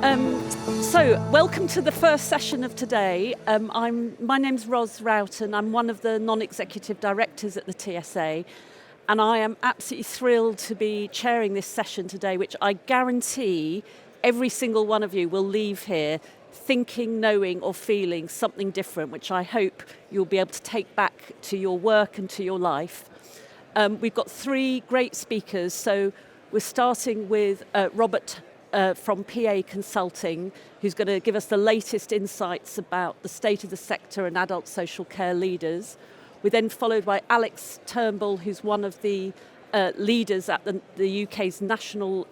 Welcome to the first session of today. My name's Ros Roughton. I'm one of the non-executive directors at the TSA, and I am absolutely thrilled to be chairing this session today, which I guarantee every single one of you will leave here thinking, knowing, or feeling something different, which I hope you'll be able to take back to your work and to your life. We've got three great speakers, so we're starting with Robert from PA Consulting, who's going to give us the latest insights about the state of the sector and adult social care leaders. We're then followed by Alex Turnbull, who's one of the leaders at the UK's National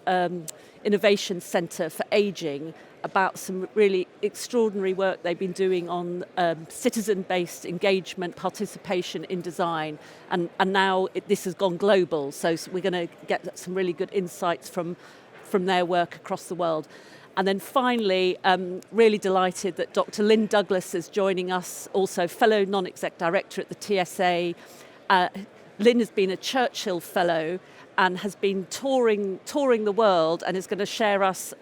Innovation Centre for Ageing, about some really extraordinary work they've been doing on citizen-based engagement, participation in design, and now this has gone global, so we're going to get some really good insights from their work across the world. And then finally, really delighted that Dr. Lynn Douglas is joining us, also fellow non-exec director at the TSA. Lynn has been a Churchill Fellow and has been touring the world, and is going to share us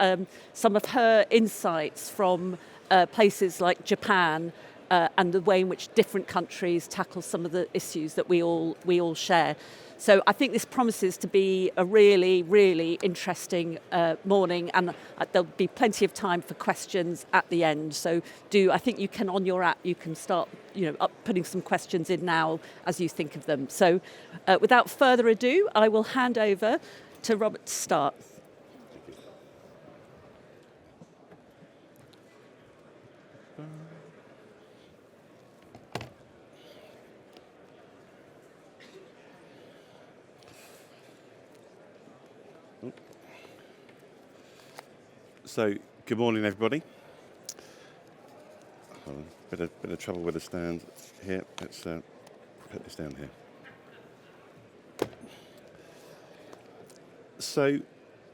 some of her insights from places like Japan and the way in which different countries tackle some of the issues that we all share. So I think this promises to be a really, really interesting morning, and there'll be plenty of time for questions at the end. So I think you can, on your app, you can start putting some questions in now as you think of them. So without further ado, I will hand over to Robert to start. So, good morning, everybody. Bit of trouble with the stand here. Let's put this down here. So,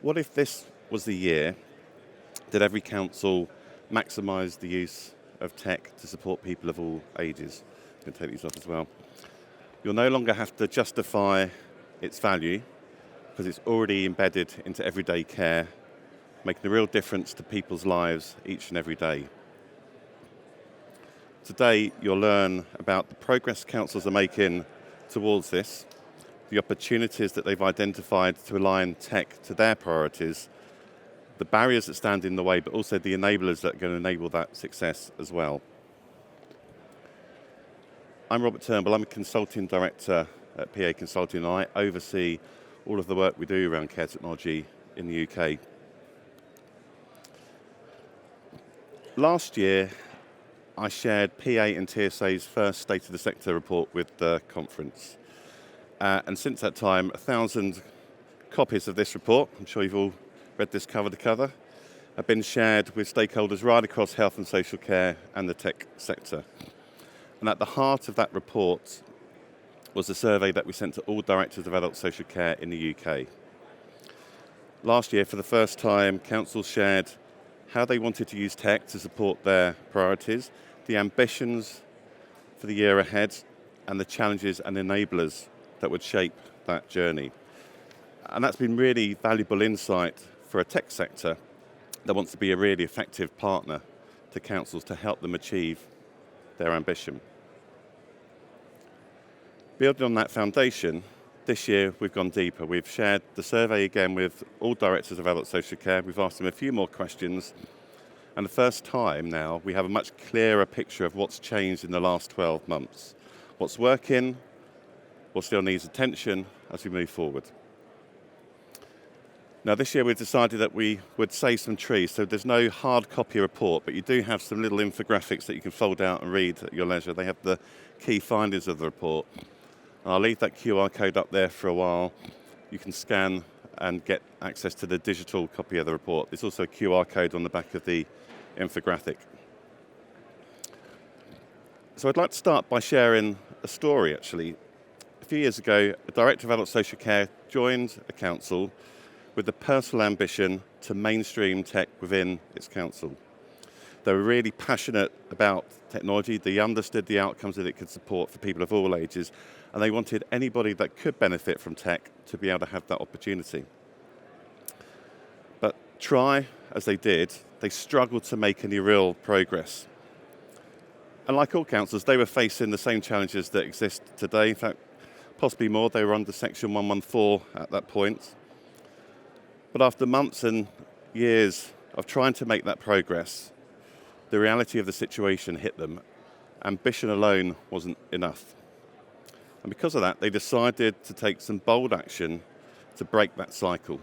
what if this was the year that every council maximised the use of tech to support people of all ages? I'm going to take these off as well. You'll no longer have to justify its value because it's already embedded into everyday care, making a real difference to people's lives each and every day. Today, you'll learn about the progress councils are making towards this, the opportunities that they've identified to align tech to their priorities, the barriers that stand in the way, but also the enablers that are going to enable that success as well. I'm Robert Turnbull. I'm a consulting director at PA Consulting, and I oversee all of the work we do around care technology in the UK. Last year, I shared PA and TSA's first State of the Sector report with the conference. And since that time, 1,000 copies of this report, I'm sure you've all read this cover to cover, have been shared with stakeholders right across health and social care and the tech sector. And at the heart of that report was a survey that we sent to all directors of adult social care in the UK. Last year, for the first time, councils shared how they wanted to use tech to support their priorities, the ambitions for the year ahead, and the challenges and enablers that would shape that journey. And that's been really valuable insight for a tech sector that wants to be a really effective partner to councils to help them achieve their ambition. Building on that foundation, this year we've gone deeper. We've shared the survey again with all directors of adult social care. We've asked them a few more questions. And the first time now, we have a much clearer picture of what's changed in the last 12 months. What's working, what still needs attention as we move forward. Now this year we've decided that we would save some trees, so there's no hard copy report, but you do have some little infographics that you can fold out and read at your leisure. They have the key findings of the report. And I'll leave that QR code up there for a while. You can scan and get access to the digital copy of the report. There's also a QR code on the back of the infographic. So I'd like to start by sharing a story, actually. A few years ago, a director of adult social care joined a council with the personal ambition to mainstream tech within its council. They were really passionate about technology. They understood the outcomes that it could support for people of all ages, and they wanted anybody that could benefit from tech to be able to have that opportunity. But try as they did, they struggled to make any real progress. And like all councils, they were facing the same challenges that exist today. In fact, possibly more. They were under Section 114 at that point. But after months and years of trying to make that progress, the reality of the situation hit them. Ambition alone wasn't enough. And because of that, they decided to take some bold action to break that cycle.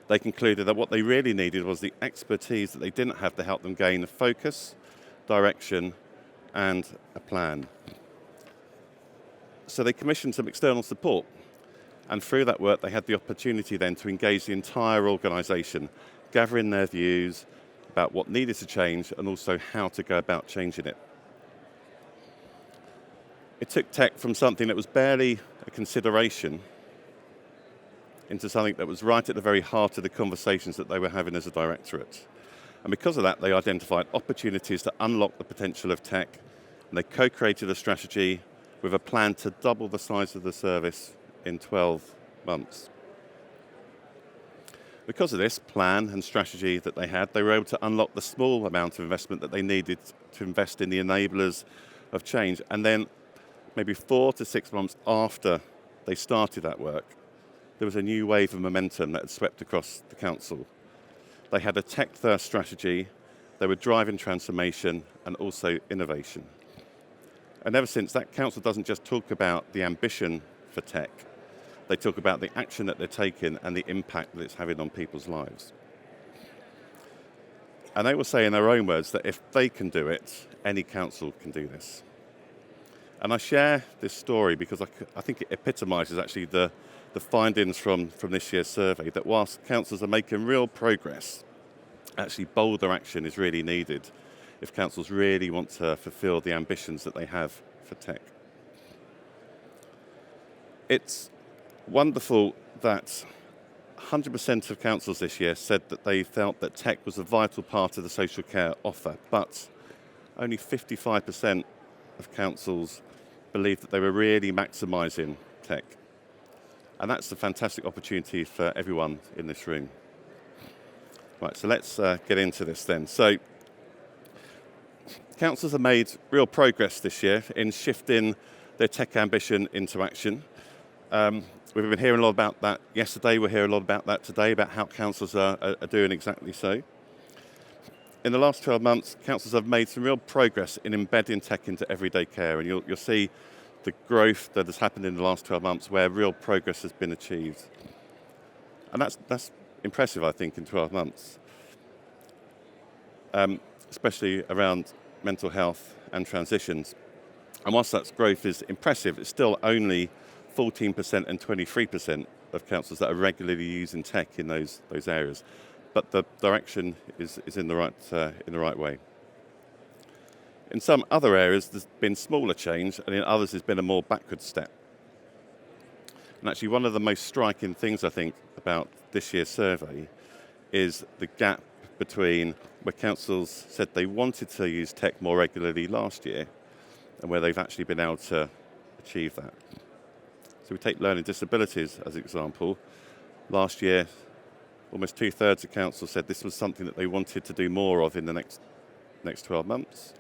They concluded that what they really needed was the expertise that they didn't have to help them gain a focus, direction, and a plan. So they commissioned some external support. And through that work, they had the opportunity then to engage the entire organisation, gathering their views about what needed to change and also how to go about changing it. It took tech from something that was barely a consideration into something that was right at the very heart of the conversations that they were having as a directorate. And because of that, they identified opportunities to unlock the potential of tech, and they co-created a strategy with a plan to double the size of the service in 12 months. Because of this plan and strategy that they had, they were able to unlock the small amount of investment that they needed to invest in the enablers of change. And then maybe 4 to 6 months after they started that work, there was a new wave of momentum that had swept across the council. They had a tech-first strategy, they were driving transformation and also innovation. And ever since, that council doesn't just talk about the ambition for tech, they talk about the action that they're taking and the impact that it's having on people's lives. And they will say in their own words that if they can do it, any council can do this. And I share this story because I think it epitomises actually the findings from this year's survey, that whilst councils are making real progress, actually bolder action is really needed if councils really want to fulfil the ambitions that they have for tech. It's wonderful that 100% of councils this year said that they felt that tech was a vital part of the social care offer, but only 55% of councils believed that they were really maximising tech. And that's a fantastic opportunity for everyone in this room. Right, so let's get into this then. So, councils have made real progress this year in shifting their tech ambition into action. We've been hearing a lot about that yesterday, we'll hear a lot about that today, about how councils are doing exactly so. In the last 12 months, councils have made some real progress in embedding tech into everyday care, and you'll see the growth that has happened in the last 12 months where real progress has been achieved. And that's impressive, I think, in 12 months, especially around mental health and transitions. And whilst that growth is impressive, it's still only 14% and 23% of councils that are regularly using tech in those areas. But the direction is in the right way. In some other areas, there's been smaller change, and in others, there's been a more backward step. And actually, one of the most striking things, I think, about this year's survey is the gap between where councils said they wanted to use tech more regularly last year and where they've actually been able to achieve that. So we take learning disabilities as an example. Last year, almost 2/3 of councils said this was something that they wanted to do more of in the next 12 months.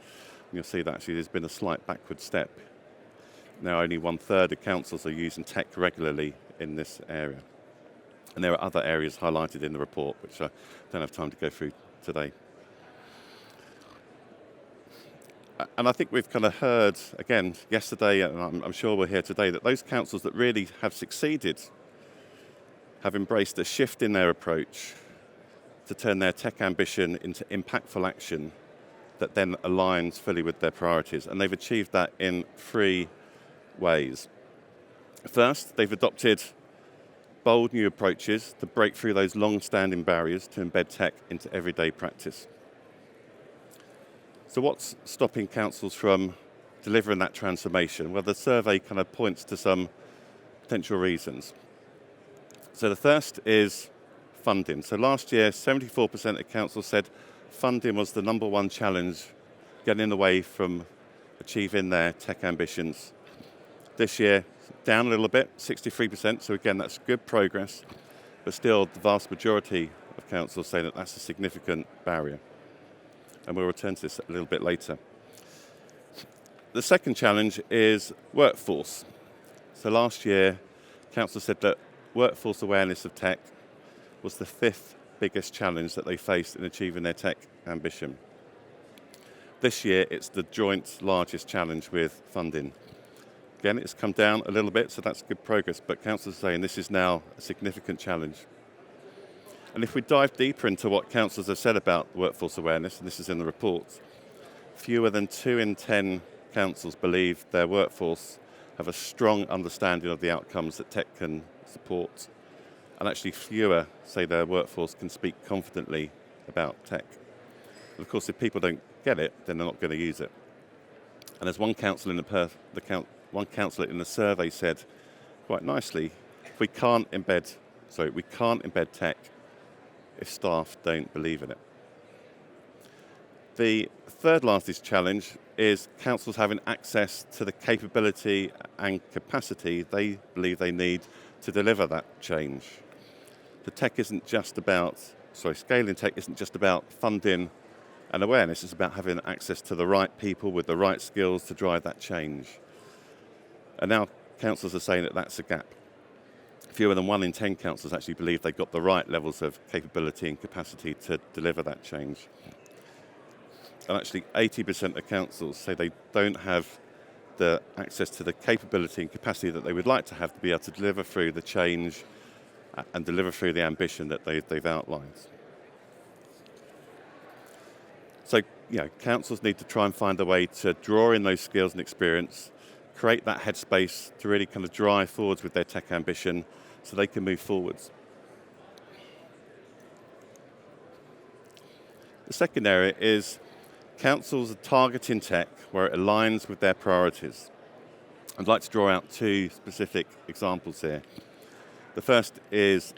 And you'll see that actually there's been a slight backward step. Now only 1/3 of councils are using tech regularly in this area. And there are other areas highlighted in the report, which I don't have time to go through today. And I think we've kind of heard, again, yesterday, and I'm sure we'll hear today, that those councils that really have succeeded have embraced a shift in their approach to turn their tech ambition into impactful action that then aligns fully with their priorities. And they've achieved that in 3 ways. First, they've adopted bold new approaches to break through those long-standing barriers to embed tech into everyday practice. So what's stopping councils from delivering that transformation? Well, the survey kind of points to some potential reasons. So the first is funding. So last year, 74% of councils said funding was the number one challenge getting in the way from achieving their tech ambitions. This year, down a little bit, 63%. So again, that's good progress, but still the vast majority of councils say that that's a significant barrier. And we'll return to this a little bit later. The second challenge is workforce. So last year, council said that workforce awareness of tech was the 5th biggest challenge that they faced in achieving their tech ambition. This year, it's the joint largest challenge with funding. Again, it's come down a little bit, so that's good progress, but councils are saying this is now a significant challenge. And if we dive deeper into what councils have said about workforce awareness, and this is in the report, fewer than 2 in 10 councils believe their workforce have a strong understanding of the outcomes that tech can support. And actually fewer say their workforce can speak confidently about tech. And of course, if people don't get it, then they're not going to use it. And as one councillor in the survey said quite nicely, we can't embed tech if staff don't believe in it. The third largest challenge is councils having access to the capability and capacity they believe they need to deliver that change. Scaling tech isn't just about funding and awareness, it's about having access to the right people with the right skills to drive that change. And now councils are saying that that's a gap. Fewer than 1 in 10 councils actually believe they've got the right levels of capability and capacity to deliver that change. And actually 80% of councils say they don't have the access to the capability and capacity that they would like to have to be able to deliver through the change and deliver through the ambition that they've outlined. So, councils need to try and find a way to draw in those skills and experience, create that headspace to really kind of drive forwards with their tech ambition so they can move forwards. The second area is councils are targeting tech where it aligns with their priorities. I'd like to draw out 2 specific examples here. The first is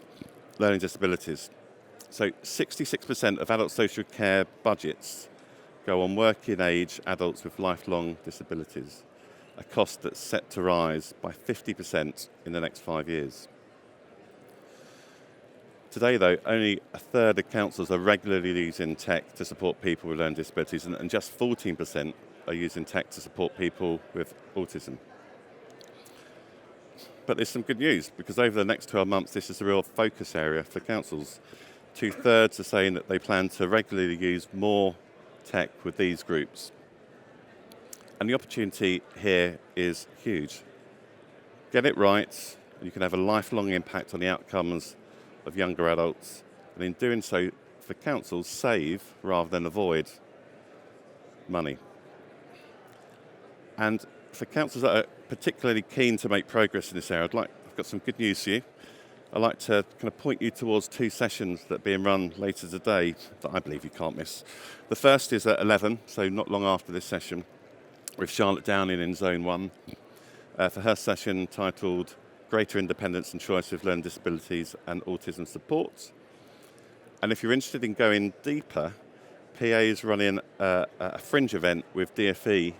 learning disabilities. So 66% of adult social care budgets go on working age adults with lifelong disabilities, a cost that's set to rise by 50% in the next 5 years. Today, though, only a third of councils are regularly using tech to support people with learning disabilities, and just 14% are using tech to support people with autism. But there's some good news, because over the next 12 months, this is a real focus area for councils. 2/3 are saying that they plan to regularly use more tech with these groups. And the opportunity here is huge. Get it right, and you can have a lifelong impact on the outcomes of younger adults, and in doing so, for councils, save rather than avoid money. And for councils that are particularly keen to make progress in this area, I've got some good news for you. I'd like to kind of point you towards 2 sessions that are being run later today that I believe you can't miss. The first is at 11, so not long after this session, with Charlotte Downing in Zone 1 for her session titled Greater Independence and Choice with Learning Disabilities and Autism Support. And if you're interested in going deeper, PA is running a fringe event with DfE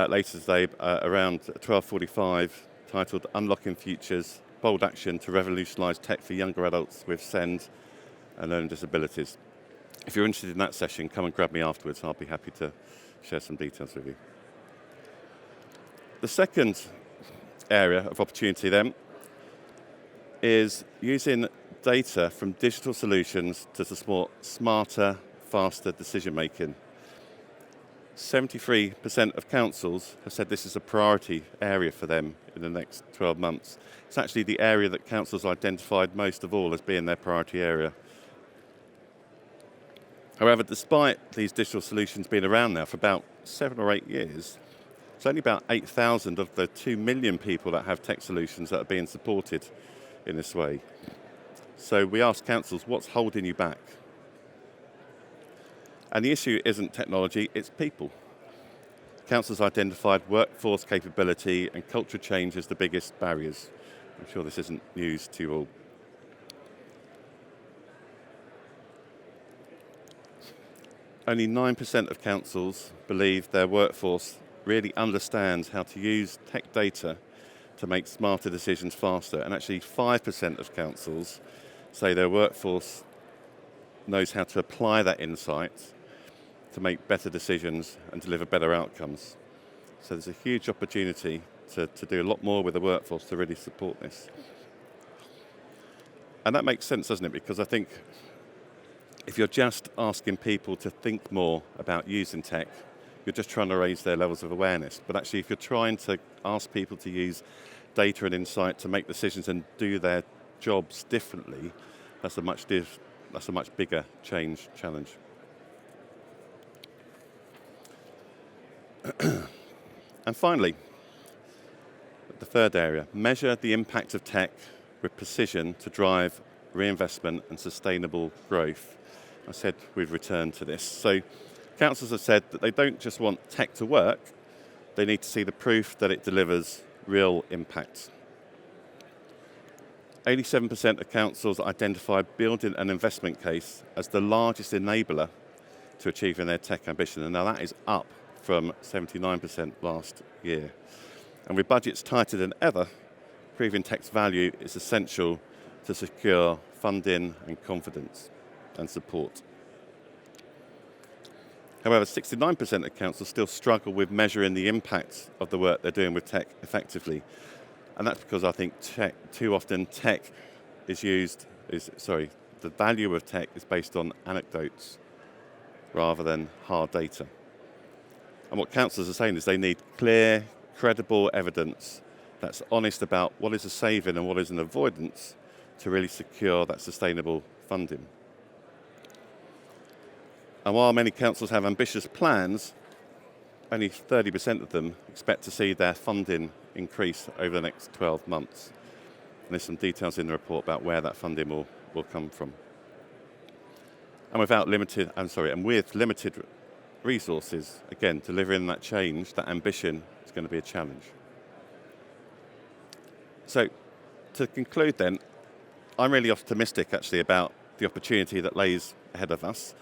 later today around 12:45 titled Unlocking Futures, Bold Action to Revolutionise Tech for Younger Adults with SEND and Learning Disabilities. If you're interested in that session, come and grab me afterwards. I'll be happy to share some details with you. The second area of opportunity then is using data from digital solutions to support smarter, faster decision making. 73% of councils have said this is a priority area for them in the next 12 months. It's actually the area that councils identified most of all as being their priority area. However, despite these digital solutions being around now for about 7 or 8 years, it's only about 8,000 of the 2 million people that have tech solutions that are being supported in this way. So we ask councils, what's holding you back? And the issue isn't technology, it's people. Councils identified workforce capability and cultural change as the biggest barriers. I'm sure this isn't news to you all. Only 9% of councils believe their workforce really understands how to use tech data to make smarter decisions faster. And actually 5% of councils say their workforce knows how to apply that insight to make better decisions and deliver better outcomes. So there's a huge opportunity to do a lot more with the workforce to really support this. And that makes sense, doesn't it? Because I think if you're just asking people to think more about using tech, you're just trying to raise their levels of awareness. But actually, if you're trying to ask people to use data and insight to make decisions and do their jobs differently, that's a much bigger challenge. And finally, the third area, measure the impact of tech with precision to drive reinvestment and sustainable growth. I said we'd return to this. So councils have said that they don't just want tech to work, they need to see the proof that it delivers real impact. 87% of councils identify building an investment case as the largest enabler to achieving their tech ambition, and now that is up from 79% last year. And with budgets tighter than ever, proving tech's value is essential to secure funding and confidence and support. However, 69% of councils still struggle with measuring the impact of the work they're doing with tech effectively. And that's because I think too often the value of tech is based on anecdotes rather than hard data. And what councils are saying is they need clear, credible evidence that's honest about what is a saving and what is an avoidance to really secure that sustainable funding. And while many councils have ambitious plans, only 30% of them expect to see their funding increase over the next 12 months. And there's some details in the report about where that funding will come from. And with limited resources, again, delivering that change, that ambition, is going to be a challenge. So, to conclude then, I'm really optimistic actually about the opportunity that lays ahead of us.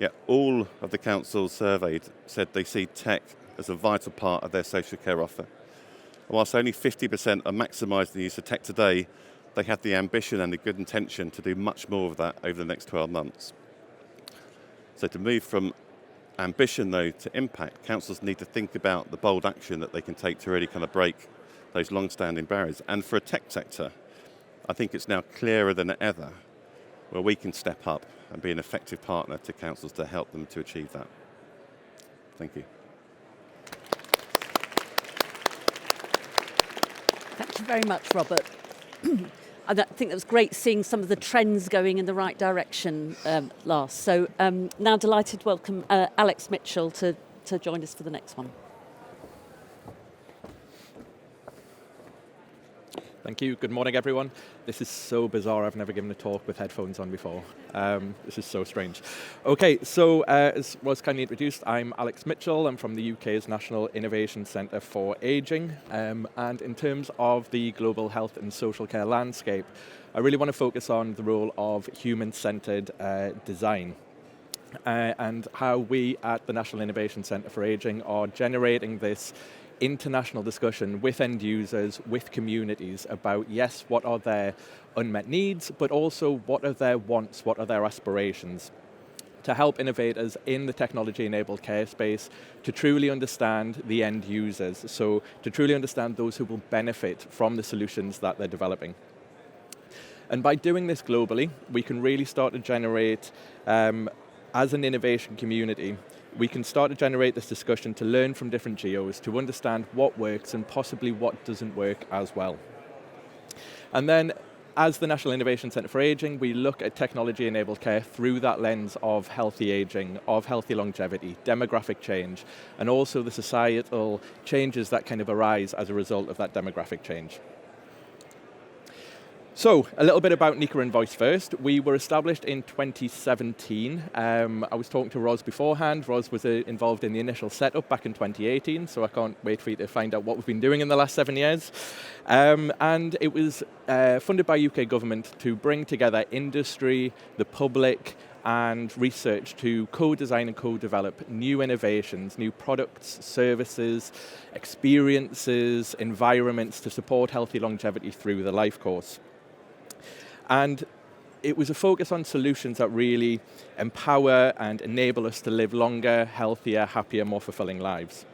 Yet all of the councils surveyed said they see tech as a vital part of their social care offer. And whilst only 50% are maximising the use of tech today, they have the ambition and the good intention to do much more of that over the next 12 months. So to move from ambition, though, to impact, councils need to think about the bold action that they can take to really kind of break those long-standing barriers. And for a tech sector, I think it's now clearer than ever where we can step up and be an effective partner to councils to help them to achieve that. Thank you. Thank you very much, Robert. I think it was great seeing some of the trends going in the right direction last. So now delighted to welcome Alex Mitchell to join us for the next one. Thank you. Good morning, everyone. This is so bizarre. I've never given a talk with headphones on before. This is so strange. Okay, so as was kindly introduced, I'm Alex Mitchell. I'm from the UK's National Innovation Centre for Ageing. And in terms of the global health and social care landscape, I really want to focus on the role of human-centred design. And how we at the National Innovation Centre for Ageing are generating this international discussion with end users, with communities about, yes, what are their unmet needs, but also what are their wants, what are their aspirations, to help innovators in the technology-enabled care space to truly understand the end users, so to truly understand those who will benefit from the solutions that they're developing. And by doing this globally, we can really start to generate, as an innovation community, we can start to generate this discussion to learn from different geos, to understand what works and possibly what doesn't work as well. And then, as the National Innovation Centre for Ageing, we look at technology-enabled care through that lens of healthy ageing, of healthy longevity, demographic change, and also the societal changes that kind of arise as a result of that demographic change. So, a little bit about Nika and Voice first. We were established in 2017. I was talking to Ros beforehand. Ros was involved in the initial setup back in 2018, so I can't wait for you to find out what we've been doing in the last 7 years. And it was funded by UK government to bring together industry, the public, and research to co-design and co-develop new innovations, new products, services, experiences, environments to support healthy longevity through the life course. And it was a focus on solutions that really empower and enable us to live longer, healthier, happier, more fulfilling lives.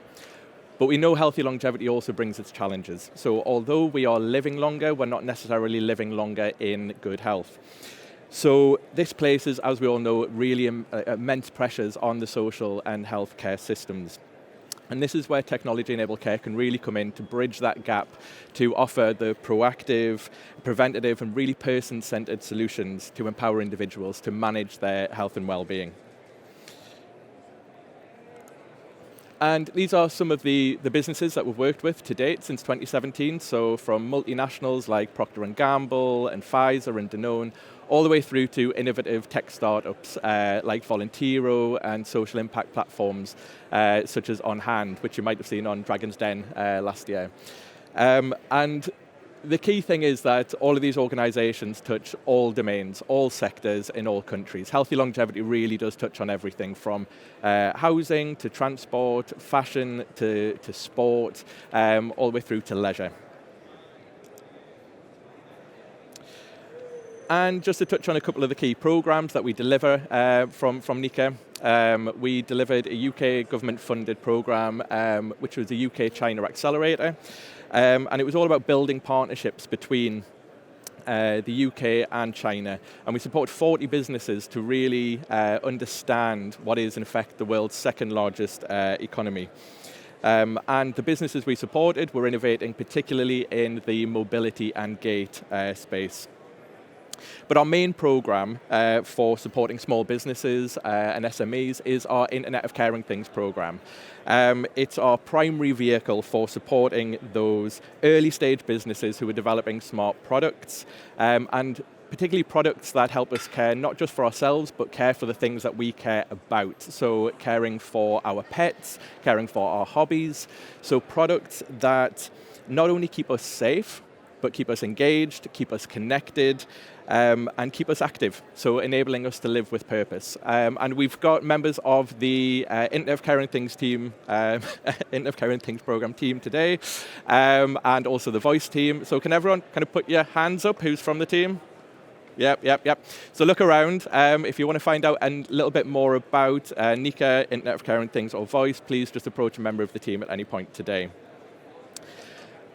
But we know healthy longevity also brings its challenges. So although we are living longer, we're not necessarily living longer in good health. So this places, as we all know, really immense pressures on the social and healthcare systems. And this is where technology-enabled care can really come in to bridge that gap, to offer the proactive, preventative, and really person-centered solutions to empower individuals to manage their health and well-being. And these are some of the businesses that we've worked with to date since 2017, so from multinationals like Procter & Gamble and Pfizer and Danone, all the way through to innovative tech startups like Volunteero and social impact platforms such as On Hand, which you might have seen on Dragon's Den last year. And the key thing is that all of these organizations touch all domains, all sectors in all countries. Healthy longevity really does touch on everything from housing to transport, fashion to sport, all the way through to leisure. And just to touch on a couple of the key programs that we deliver from NICA, we delivered a UK government-funded program, which was the UK-China Accelerator. And it was all about building partnerships between the UK and China. And we supported 40 businesses to really understand what is, in effect, the world's second largest economy. And the businesses we supported were innovating particularly in the mobility and gait space. But our main program for supporting small businesses and SMEs is our Internet of Caring Things program. It's our primary vehicle for supporting those early stage businesses who are developing smart products, and particularly products that help us care not just for ourselves, but care for the things that we care about. So caring for our pets, caring for our hobbies. So products that not only keep us safe, but keep us engaged, keep us connected, and keep us active, so enabling us to live with purpose. And we've got members of the Internet of Caring Things team, Internet of Caring Things program team today, and also the Voice team. So can everyone kind of put your hands up who's from the team? Yep. So look around. If you want to find out a little bit more about NICA, Internet of Caring Things, or Voice, please just approach a member of the team at any point today.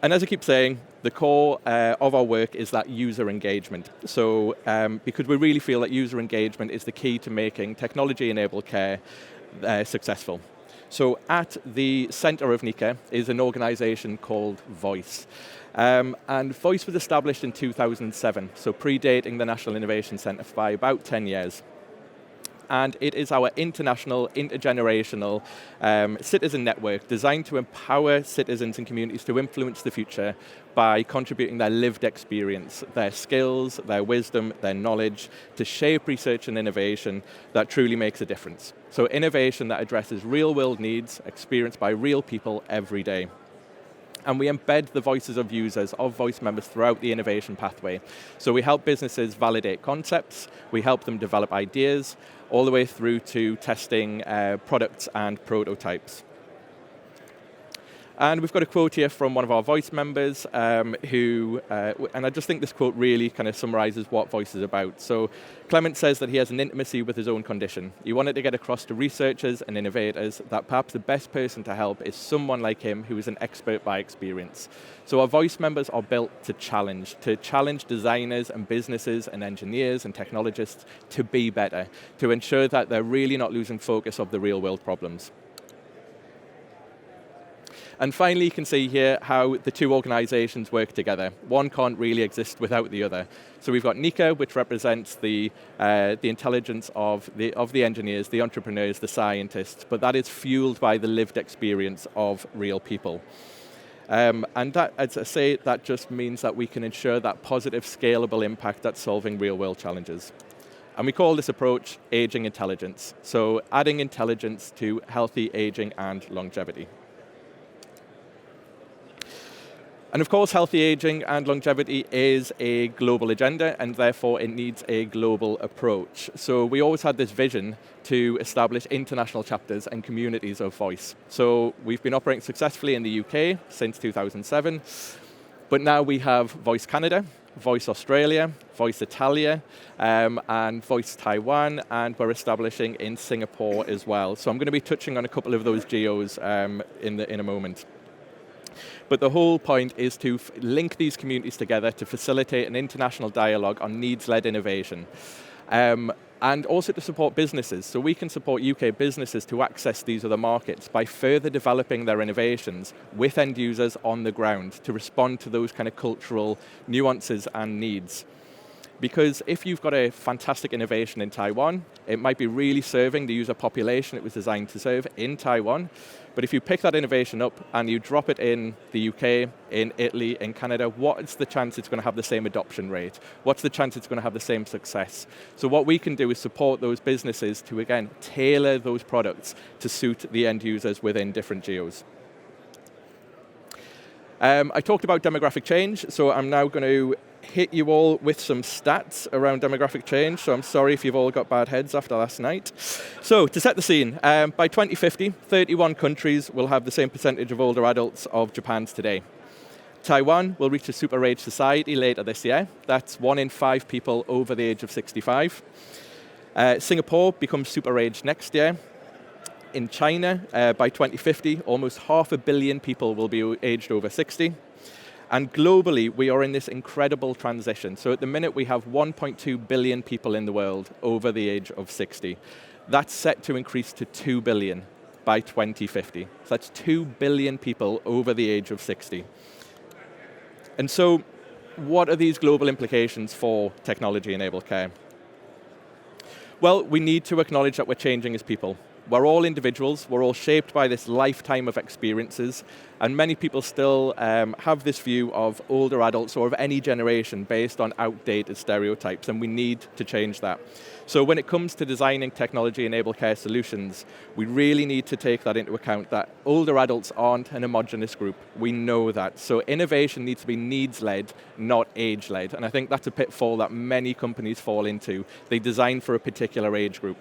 And as I keep saying, the core of our work is that user engagement. So because we really feel that user engagement is the key to making technology-enabled care successful. So at the center of NICA is an organization called Voice. And Voice was established in 2007, so predating the National Innovation Centre by about 10 years. And it is our international, intergenerational citizen network designed to empower citizens and communities to influence the future by contributing their lived experience, their skills, their wisdom, their knowledge to shape research and innovation that truly makes a difference. So innovation that addresses real-world needs experienced by real people every day. And we embed the voices of users, of Voice members throughout the innovation pathway. So we help businesses validate concepts, we help them develop ideas, all the way through to testing products and prototypes. And we've got a quote here from one of our Voice members and I just think this quote really kind of summarizes what Voice is about. So Clement says that he has an intimacy with his own condition. He wanted to get across to researchers and innovators that perhaps the best person to help is someone like him who is an expert by experience. So our Voice members are built to challenge designers and businesses and engineers and technologists to be better, to ensure that they're really not losing focus of the real world problems. And finally, you can see here how the two organizations work together. One can't really exist without the other. So we've got NICA, which represents the intelligence of the engineers, the entrepreneurs, the scientists, but that is fueled by the lived experience of real people. And that, as I say, that just means that we can ensure that positive, scalable impact at solving real-world challenges. And we call this approach aging intelligence. So adding intelligence to healthy aging and longevity. And of course, healthy aging and longevity is a global agenda, and therefore it needs a global approach. So we always had this vision to establish international chapters and communities of Voice. So we've been operating successfully in the UK since 2007, but now we have Voice Canada, Voice Australia, Voice Italia, and Voice Taiwan, and we're establishing in Singapore as well. So I'm going to be touching on a couple of those geos in a moment. But the whole point is to link these communities together to facilitate an international dialogue on needs-led innovation. And also to support businesses. So we can support UK businesses to access these other markets by further developing their innovations with end users on the ground to respond to those kind of cultural nuances and needs. Because if you've got a fantastic innovation in Taiwan, it might be really serving the user population it was designed to serve in Taiwan. But if you pick that innovation up and you drop it in the UK, in Italy, in Canada, what's the chance it's going to have the same adoption rate? What's the chance it's going to have the same success? So what we can do is support those businesses to, again, tailor those products to suit the end users within different geos. I talked about demographic change, so I'm now going to hit you all with some stats around demographic change, so I'm sorry if you've all got bad heads after last night. So, to set the scene, by 2050, 31 countries will have the same percentage of older adults of Japan's today. Taiwan will reach a super age society later this year. That's 1 in 5 people over the age of 65. Singapore becomes super age next year. In China, by 2050, almost 500 million people will be aged over 60. And globally, we are in this incredible transition. So at the minute, we have 1.2 billion people in the world over the age of 60. That's set to increase to 2 billion by 2050. So that's 2 billion people over the age of 60. And so what are these global implications for technology-enabled care? Well, we need to acknowledge that we're changing as people. We're all individuals, we're all shaped by this lifetime of experiences, and many people still have this view of older adults or of any generation based on outdated stereotypes, and we need to change that. So when it comes to designing technology-enabled care solutions, we really need to take that into account, that older adults aren't an homogenous group. We know that. So innovation needs to be needs-led, not age-led, and I think that's a pitfall that many companies fall into. They design for a particular age group.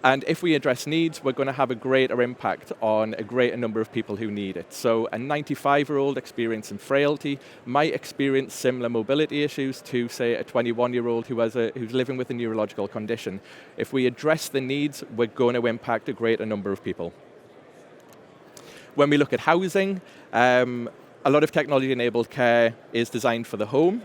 And if we address needs, we're going to have a greater impact on a greater number of people who need it. So a 95-year-old experiencing frailty might experience similar mobility issues to, say, a 21-year-old who's living with a neurological condition. If we address the needs, we're going to impact a greater number of people. When we look at housing, a lot of technology-enabled care is designed for the home,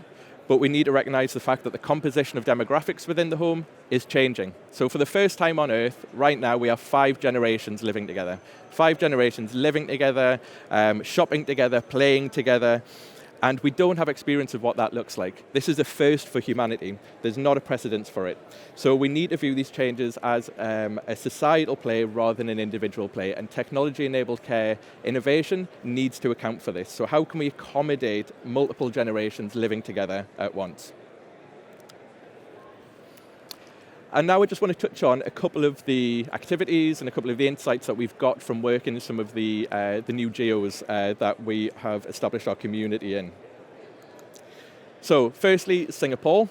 but we need to recognize the fact that the composition of demographics within the home is changing. So for the first time on Earth, right now we have 5 generations living together. 5 generations living together, shopping together, playing together, and we don't have experience of what that looks like. This is a first for humanity. There's not a precedence for it. So we need to view these changes as a societal play rather than an individual play, and technology-enabled care innovation needs to account for this. So how can we accommodate multiple generations living together at once? And now I just want to touch on a couple of the activities and a couple of the insights that we've got from working in some of the new geos that we have established our community in. So firstly, Singapore.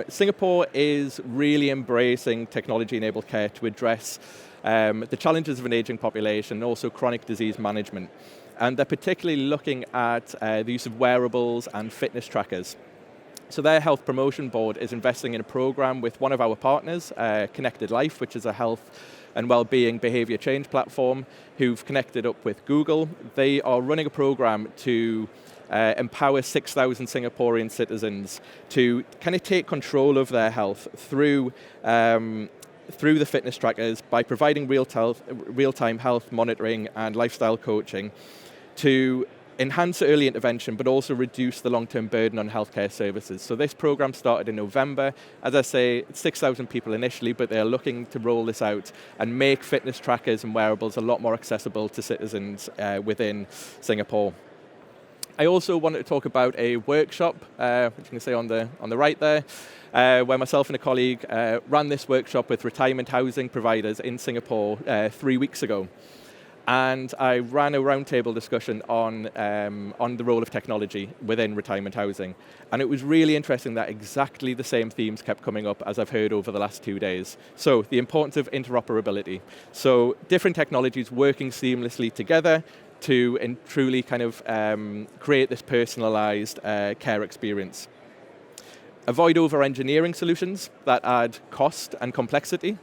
Singapore is really embracing technology-enabled care to address the challenges of an aging population and also chronic disease management. And they're particularly looking at the use of wearables and fitness trackers. So their health promotion board is investing in a program with one of our partners, Connected Life, which is a health and well-being behavior change platform who've connected up with Google. They are running a program to empower 6,000 Singaporean citizens to kind of take control of their health through the fitness trackers by providing real-time health monitoring and lifestyle coaching to enhance early intervention, but also reduce the long-term burden on healthcare services. So this program started in November. As I say, 6,000 people initially, but they're looking to roll this out and make fitness trackers and wearables a lot more accessible to citizens within Singapore. I also wanted to talk about a workshop, which you can see on the right there, where myself and a colleague ran this workshop with retirement housing providers in Singapore 3 weeks ago. And I ran a roundtable discussion on the role of technology within retirement housing. And it was really interesting that exactly the same themes kept coming up as I've heard over the last 2 days. So the importance of interoperability. So different technologies working seamlessly together to truly kind of create this personalized care experience. Avoid over-engineering solutions that add cost and complexity.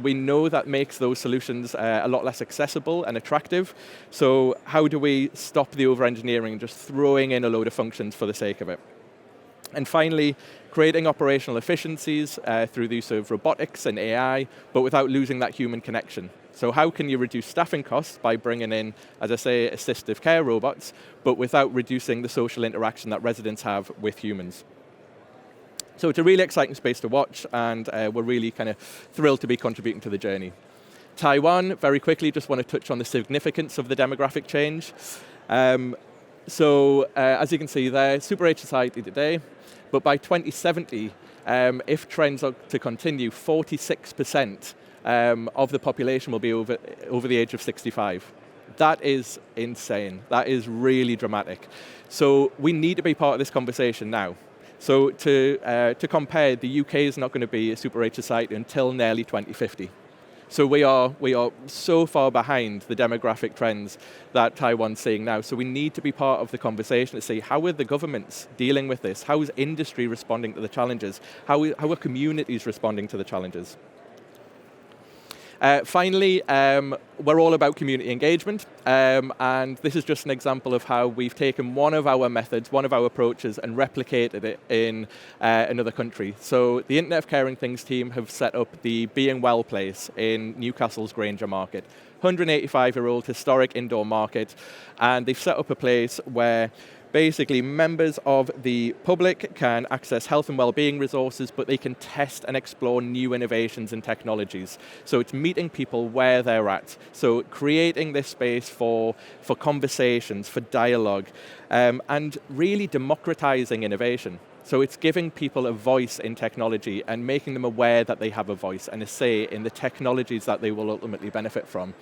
We know that makes those solutions a lot less accessible and attractive. So how do we stop the over-engineering and just throwing in a load of functions for the sake of it? And finally, creating operational efficiencies through the use of robotics and AI, but without losing that human connection. So how can you reduce staffing costs by bringing in, as I say, assistive care robots, but without reducing the social interaction that residents have with humans? So it's a really exciting space to watch, and we're really kind of thrilled to be contributing to the journey. Taiwan, very quickly, just want to touch on the significance of the demographic change. As you can see there, super age society today, but by 2070, if trends are to continue, 46% of the population will be over the age of 65. That is insane. That is really dramatic. So we need to be part of this conversation now. So to compare, the UK is not going to be a super age society until nearly 2050. So we are so far behind the demographic trends that Taiwan's seeing now. So we need to be part of the conversation to see how are the governments dealing with this? How is industry responding to the challenges? How are communities responding to the challenges? Finally, we're all about community engagement, and this is just an example of how we've taken one of our methods, one of our approaches, and replicated it in another country. So the Internet of Caring Things team have set up the Being Well place in Newcastle's Granger Market, 185-year-old historic indoor market, and they've set up a place where basically members of the public can access health and well-being resources, but they can test and explore new innovations and technologies. So it's meeting people where they're at. So creating this space for conversations, for dialogue, and really democratizing innovation. So it's giving people a voice in technology and making them aware that they have a voice and a say in the technologies that they will ultimately benefit from.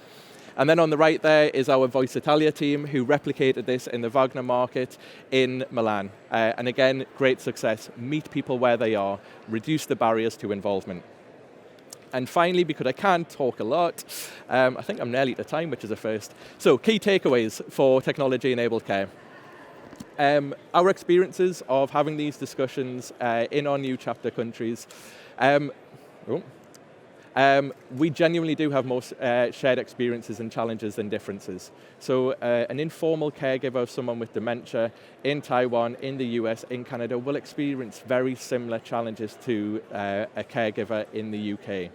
And then on the right there is our Voice Italia team, who replicated this in the Wagner market in Milan. And again, great success. Meet people where they are, reduce the barriers to involvement. And finally, because I can't talk a lot, I think I'm nearly at time, which is a first. So key takeaways for technology-enabled care. Our experiences of having these discussions in our new chapter countries, we genuinely do have more shared experiences and challenges than differences. So an informal caregiver of someone with dementia in Taiwan, in the US, in Canada will experience very similar challenges to a caregiver in the UK.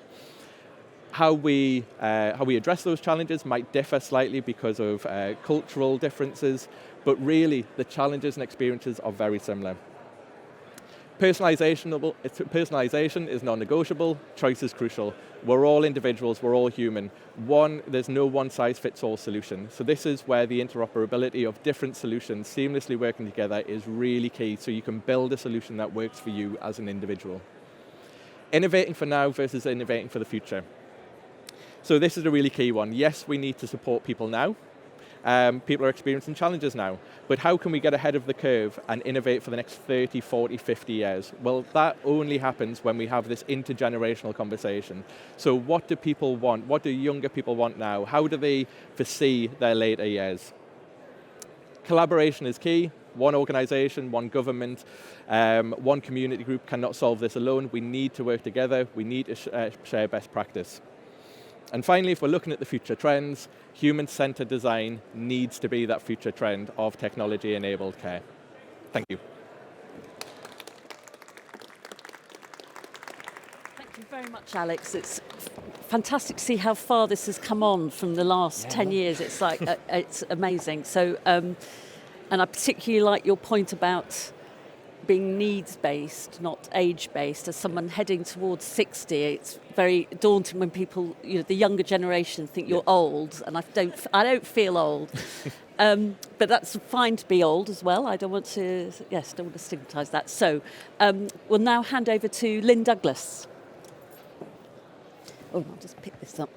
How we address those challenges might differ slightly because of cultural differences, but really the challenges and experiences are very similar. Personalization is non-negotiable, choice is crucial. We're all individuals, we're all human. There's no one-size-fits-all solution. So this is where the interoperability of different solutions seamlessly working together is really key, so you can build a solution that works for you as an individual. Innovating for now versus innovating for the future. So this is a really key one. Yes, we need to support people now. People are experiencing challenges now, but how can we get ahead of the curve and innovate for the next 30, 40, 50 years? Well, that only happens when we have this intergenerational conversation. So what do people want? What do younger people want now? How do they foresee their later years? Collaboration is key. One organization, one government, one community group cannot solve this alone. We need to work together. We need to share best practice. And finally, if we're looking at the future trends, human-centered design needs to be that future trend of technology-enabled care. Thank you. Thank you very much, Alex. It's fantastic to see how far this has come on from the last 10 years. It's like, it's amazing. So, and I particularly like your point about being needs-based, not age-based. As someone heading towards 60, it's very daunting when people, the younger generation think you're old, and I don't feel old. But that's fine to be old as well. I don't want to stigmatise that. So we'll now hand over to Lynn Douglas. Oh, I'll just pick this up.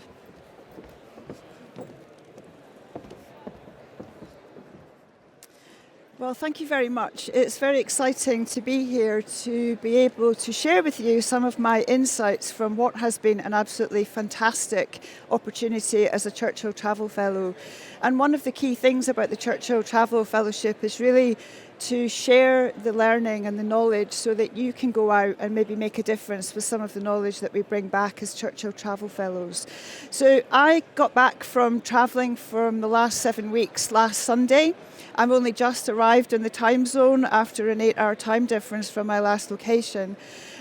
Well, thank you very much. It's very exciting to be here to be able to share with you some of my insights from what has been an absolutely fantastic opportunity as a Churchill Travel Fellow. And one of the key things about the Churchill Travel Fellowship is really to share the learning and the knowledge so that you can go out and maybe make a difference with some of the knowledge that we bring back as Churchill Travel Fellows. So I got back from travelling from the last 7 weeks last Sunday. I'm only just arrived in the time zone after an 8-hour time difference from my last location.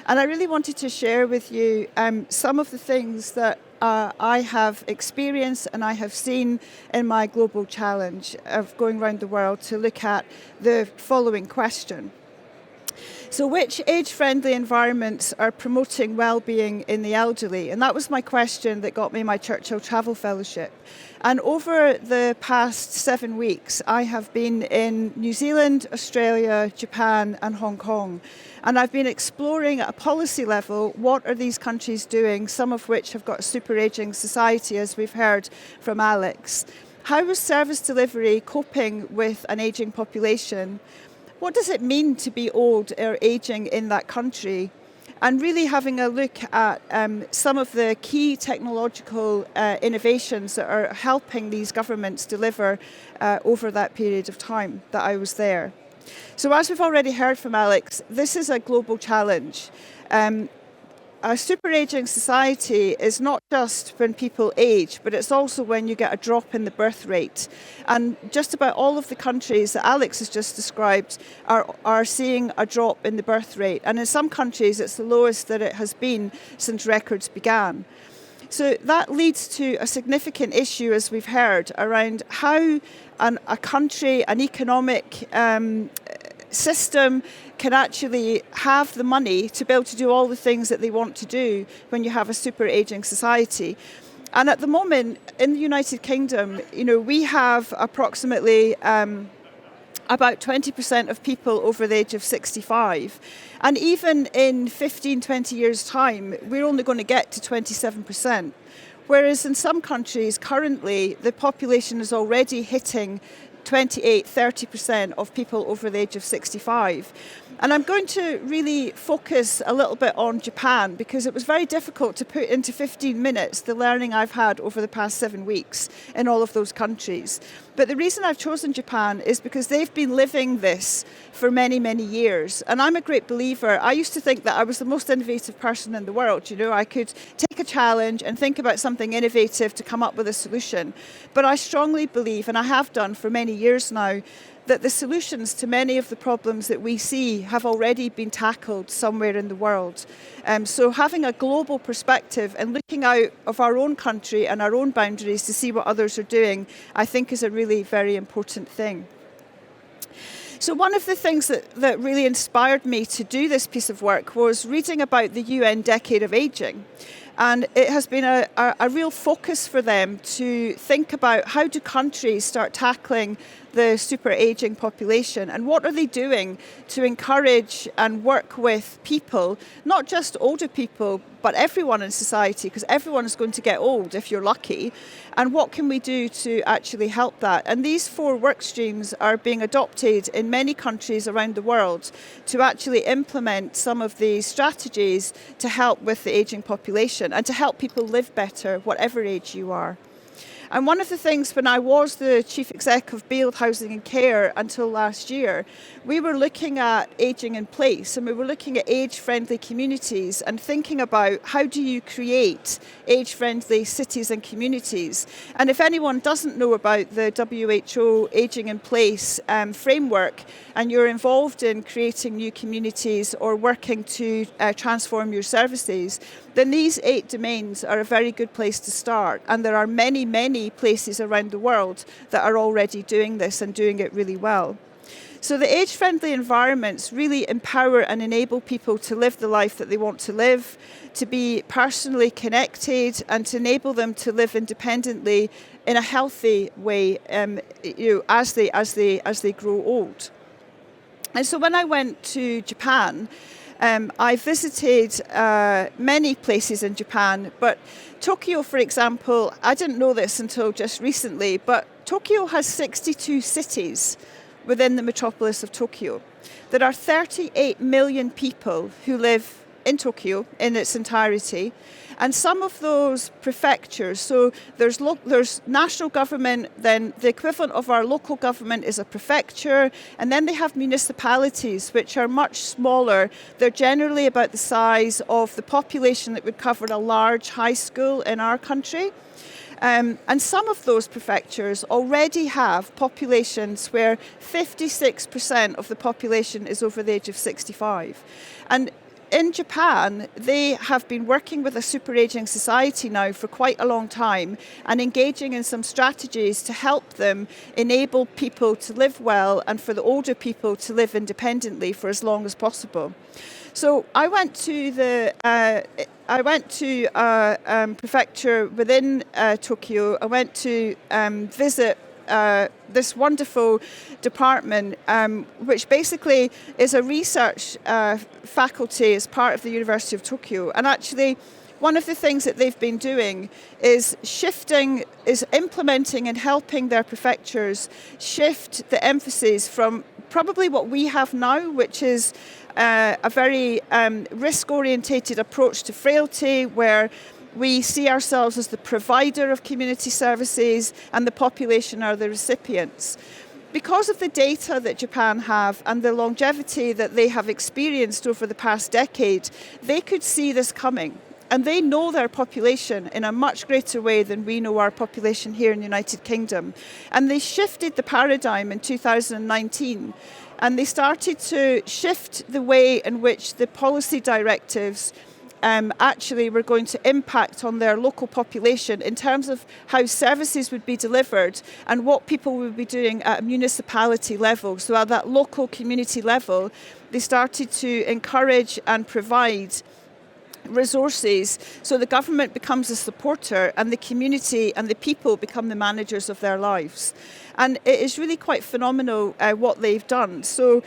And I really wanted to share with you some of the things that I have experienced and I have seen in my global challenge of going around the world to look at the following question. So which age-friendly environments are promoting well-being in the elderly? And that was my question that got me my Churchill Travel Fellowship. And over the past 7 weeks, I have been in New Zealand, Australia, Japan, and Hong Kong. And I've been exploring at a policy level, what are these countries doing, some of which have got a super aging society, as we've heard from Alex. How is service delivery coping with an aging population? What does it mean to be old or aging in that country? And really having a look at some of the key technological innovations that are helping these governments deliver over that period of time that I was there. So as we've already heard from Alex, this is a global challenge. A super aging society is not just when people age, but it's also when you get a drop in the birth rate. And just about all of the countries that Alex has just described are seeing a drop in the birth rate. And in some countries, it's the lowest that it has been since records began. So that leads to a significant issue, as we've heard, around how a country, an economic system can actually have the money to be able to do all the things that they want to do when you have a super aging society. And at the moment, in the United Kingdom, we have approximately about 20% of people over the age of 65. And even in 15, 20 years' time, we're only going to get to 27%. Whereas in some countries, currently, the population is already hitting 28, 30% of people over the age of 65. And I'm going to really focus a little bit on Japan because it was very difficult to put into 15 minutes the learning I've had over the past 7 weeks in all of those countries. But the reason I've chosen Japan is because they've been living this for many, many years. And I'm a great believer. I used to think that I was the most innovative person in the world. I could take a challenge and think about something innovative to come up with a solution. But I strongly believe, and I have done for many years now, that the solutions to many of the problems that we see have already been tackled somewhere in the world. So having a global perspective and looking out of our own country and our own boundaries to see what others are doing, I think is a really very important thing. So one of the things that really inspired me to do this piece of work was reading about the UN Decade of Aging. And it has been a real focus for them to think about how do countries start tackling the super aging population and what are they doing to encourage and work with people, not just older people, but everyone in society, because everyone is going to get old if you're lucky. And what can we do to actually help that? And these 4 work streams are being adopted in many countries around the world to actually implement some of these strategies to help with the aging population and to help people live better, whatever age you are. And one of the things when I was the Chief Exec of Build Housing and Care until last year, we were looking at ageing in place and we were looking at age-friendly communities and thinking about how do you create age-friendly cities and communities. And if anyone doesn't know about the WHO Ageing in Place framework and you're involved in creating new communities or working to transform your services, then these 8 domains are a very good place to start. And there are many, many places around the world that are already doing this and doing it really well. So the age-friendly environments really empower and enable people to live the life that they want to live, to be personally connected, and to enable them to live independently in a healthy way as they grow old. And so when I went to Japan, I visited many places in Japan, but Tokyo, for example, I didn't know this until just recently, but Tokyo has 62 cities within the metropolis of Tokyo. There are 38 million people who live in Tokyo in its entirety, and some of those prefectures, so there's national government, then the equivalent of our local government is a prefecture, and then they have municipalities which are much smaller. They're generally about the size of the population that would cover a large high school in our country. And some of those prefectures already have populations where 56% of the population is over the age of 65. And in Japan, they have been working with a super-aging society now for quite a long time and engaging in some strategies to help them enable people to live well and for the older people to live independently for as long as possible. So I went to a prefecture within Tokyo. I went to visit this wonderful department, which basically is a research faculty as part of the University of Tokyo. And actually, one of the things that they've been doing is implementing and helping their prefectures shift the emphasis from probably what we have now, which is a very risk-orientated approach to frailty, where we see ourselves as the provider of community services and the population are the recipients. Because of the data that Japan have and the longevity that they have experienced over the past decade, they could see this coming. And they know their population in a much greater way than we know our population here in the United Kingdom. And they shifted the paradigm in 2019. And they started to shift the way in which the policy directives actually were going to impact on their local population in terms of how services would be delivered and what people would be doing at a municipality level. So at that local community level, they started to encourage and provide resources so the government becomes a supporter and the community and the people become the managers of their lives. And it is really quite phenomenal what they've done. So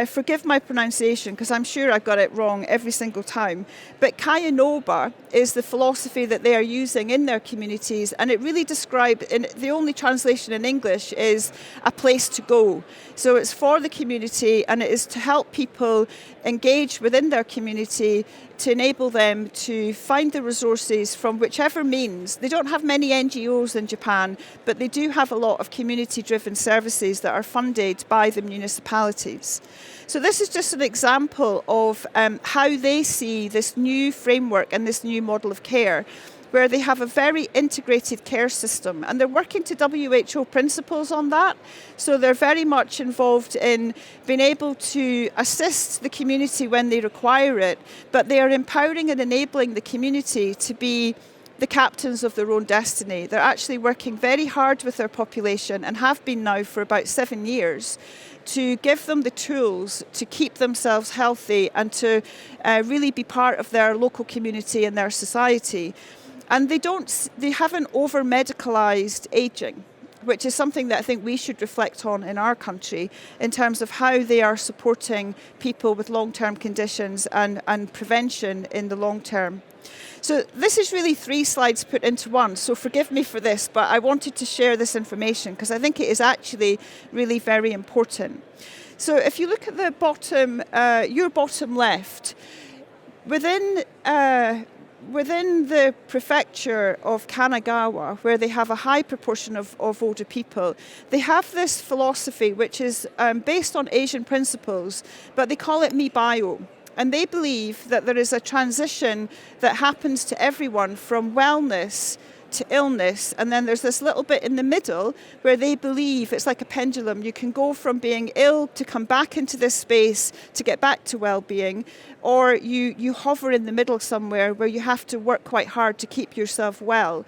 forgive my pronunciation because I'm sure I got it wrong every single time. But Kaya Noba is the philosophy that they are using in their communities, and it really describes, and the only translation in English is a place to go. So it's for the community and it is to help people engage within their community to enable them to find the resources from whichever means. They don't have many NGOs in Japan, but they do have a lot of community-driven services that are funded by the municipalities. So this is just an example of how they see this new framework and this new model of care, where they have a very integrated care system, and they're working to WHO principles on that. So they're very much involved in being able to assist the community when they require it, but they are empowering and enabling the community to be the captains of their own destiny. They're actually working very hard with their population and have been now for about 7 years to give them the tools to keep themselves healthy and to really be part of their local community and their society. And they haven't over-medicalised ageing, which is something that I think we should reflect on in our country in terms of how they are supporting people with long-term conditions and prevention in the long term. So this is really 3 slides put into one, so forgive me for this, but I wanted to share this information because I think it is actually really very important. So if you look at the bottom, your bottom left, within the prefecture of Kanagawa, where they have a high proportion of older people, they have this philosophy which is based on Asian principles, but they call it Mibayo. And they believe that there is a transition that happens to everyone from wellness to illness, and then there's this little bit in the middle where they believe it's like a pendulum. You can go from being ill to come back into this space to get back to well-being, or you hover in the middle somewhere where you have to work quite hard to keep yourself well.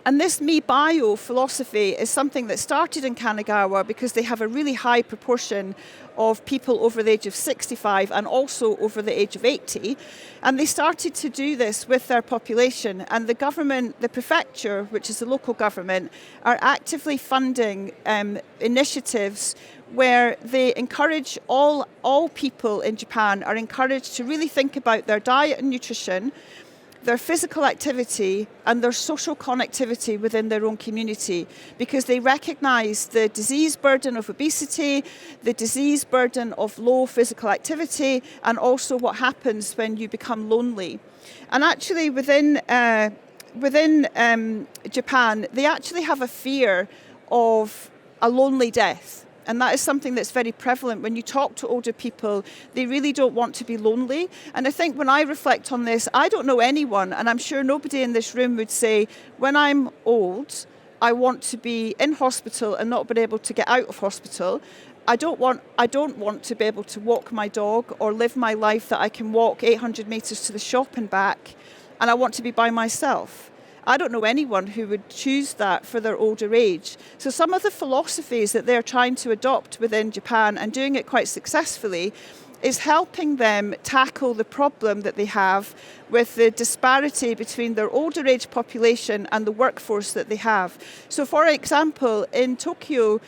And this Mibayo philosophy is something that started in Kanagawa because they have a really high proportion of people over the age of 65 and also over the age of 80. And they started to do this with their population. And the government, the prefecture, which is the local government, are actively funding initiatives where they encourage all people in Japan are encouraged to really think about their diet and nutrition, their physical activity and their social connectivity within their own community, because they recognise the disease burden of obesity, the disease burden of low physical activity, and also what happens when you become lonely. And actually within Japan, they actually have a fear of a lonely death. And that is something that's very prevalent. When you talk to older people, they really don't want to be lonely. And I think when I reflect on this, I don't know anyone, and I'm sure nobody in this room would say, when I'm old, I want to be in hospital and not be able to get out of hospital. I don't want to be able to walk my dog or live my life that I can walk 800 metres to the shop and back, and I want to be by myself. I don't know anyone who would choose that for their older age. So some of the philosophies that they're trying to adopt within Japan, and doing it quite successfully, is helping them tackle the problem that they have with the disparity between their older age population and the workforce that they have. So for example, in Tokyo,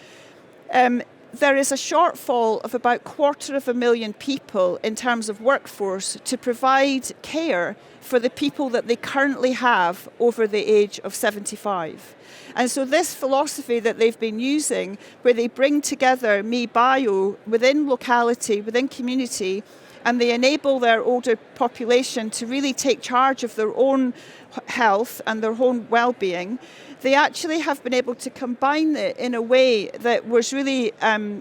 there is a shortfall of about 250,000 people in terms of workforce to provide care for the people that they currently have over the age of 75. And so this philosophy that they've been using, where they bring together MiBio within locality, within community, and they enable their older population to really take charge of their own health and their own well-being, they actually have been able to combine it in a way that was really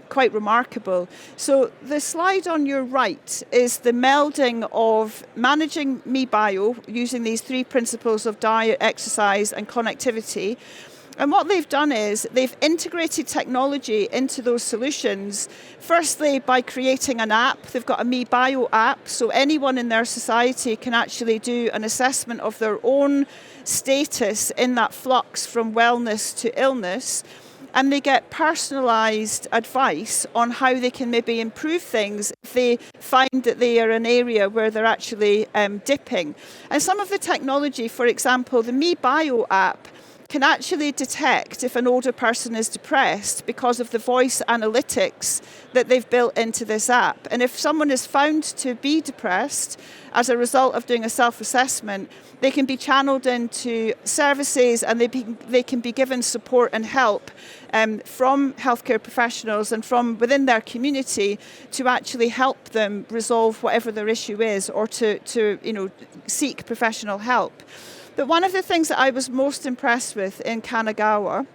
quite remarkable. So the slide on your right is the melding of managing MiBio using these 3 principles of diet, exercise, and connectivity. And what they've done is they've integrated technology into those solutions, firstly by creating an app. They've got a MiBio app, so anyone in their society can actually do an assessment of their own status in that flux from wellness to illness, and they get personalised advice on how they can maybe improve things if they find that they are an area where they're actually dipping. And some of the technology, for example, the MiBio app, can actually detect if an older person is depressed because of the voice analytics that they've built into this app. And if someone is found to be depressed as a result of doing a self-assessment, they can be channeled into services, and they can be given support and help from healthcare professionals and from within their community to actually help them resolve whatever their issue is, or to seek professional help. But one of the things that I was most impressed with in Kanagawa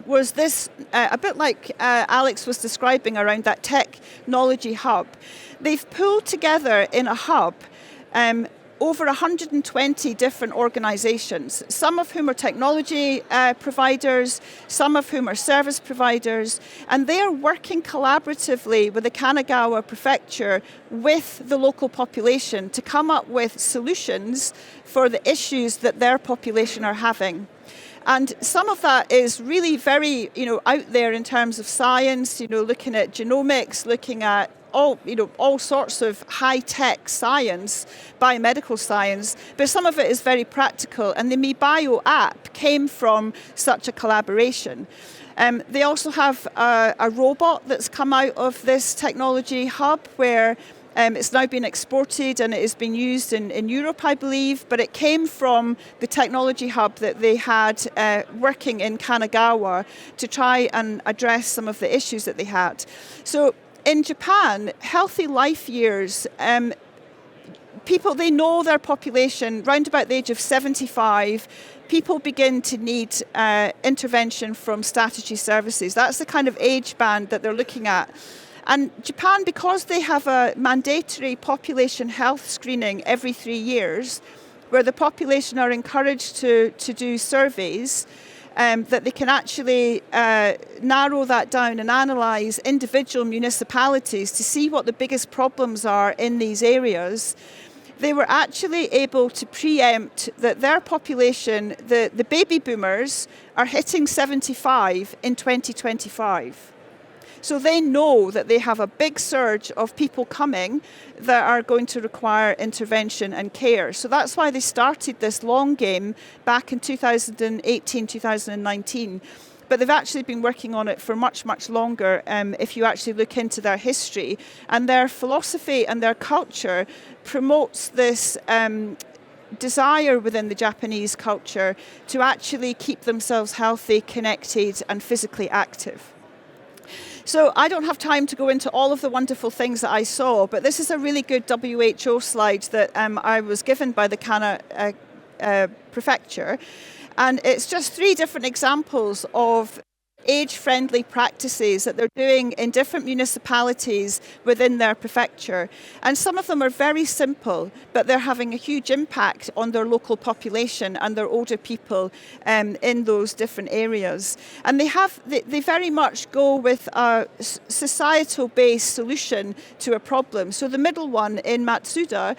was this, a bit like Alex was describing around that technology hub. They've pulled together in a hub over 120 different organisations, some of whom are technology providers, some of whom are service providers, and they are working collaboratively with the Kanagawa Prefecture with the local population to come up with solutions for the issues that their population are having. And some of that is really very, out there in terms of science, looking at genomics, looking at all sorts of high-tech science, biomedical science, but some of it is very practical. And the MiBio app came from such a collaboration. They also have a robot that's come out of this technology hub where it's now been exported and it has been used in Europe, I believe, but it came from the technology hub that they had working in Kanagawa to try and address some of the issues that they had. So in Japan, healthy life years, people, they know their population, round about the age of 75, people begin to need intervention from Strategy Services. That's the kind of age band that they're looking at. And Japan, because they have a mandatory population health screening every 3 years, where the population are encouraged to do surveys, that they can actually narrow that down and analyse individual municipalities to see what the biggest problems are in these areas. They were actually able to preempt that their population, the baby boomers, are hitting 75 in 2025. So they know that they have a big surge of people coming that are going to require intervention and care. So that's why they started this long game back in 2018, 2019. But they've actually been working on it for much, much longer if you actually look into their history. And their philosophy and their culture promotes this desire within the Japanese culture to actually keep themselves healthy, connected, and physically active. So I don't have time to go into all of the wonderful things that I saw, but this is a really good WHO slide that I was given by the Kana prefecture. And it's just 3 different examples of age-friendly practices that they're doing in different municipalities within their prefecture. And some of them are very simple, but they're having a huge impact on their local population and their older people in those different areas. And they very much go with a societal-based solution to a problem. So the middle one in Matsuda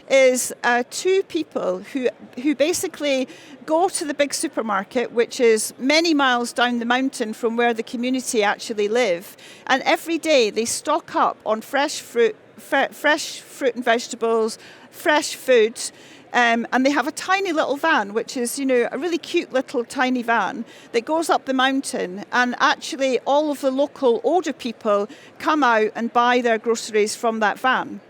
is 2 people who basically go to the big supermarket, which is many miles down the mountain from where the community actually live, and every day they stock up on fresh fruit and vegetables, fresh food, and they have a tiny little van, which is, a really cute little tiny van that goes up the mountain, and actually all of the local older people come out and buy their groceries from that van.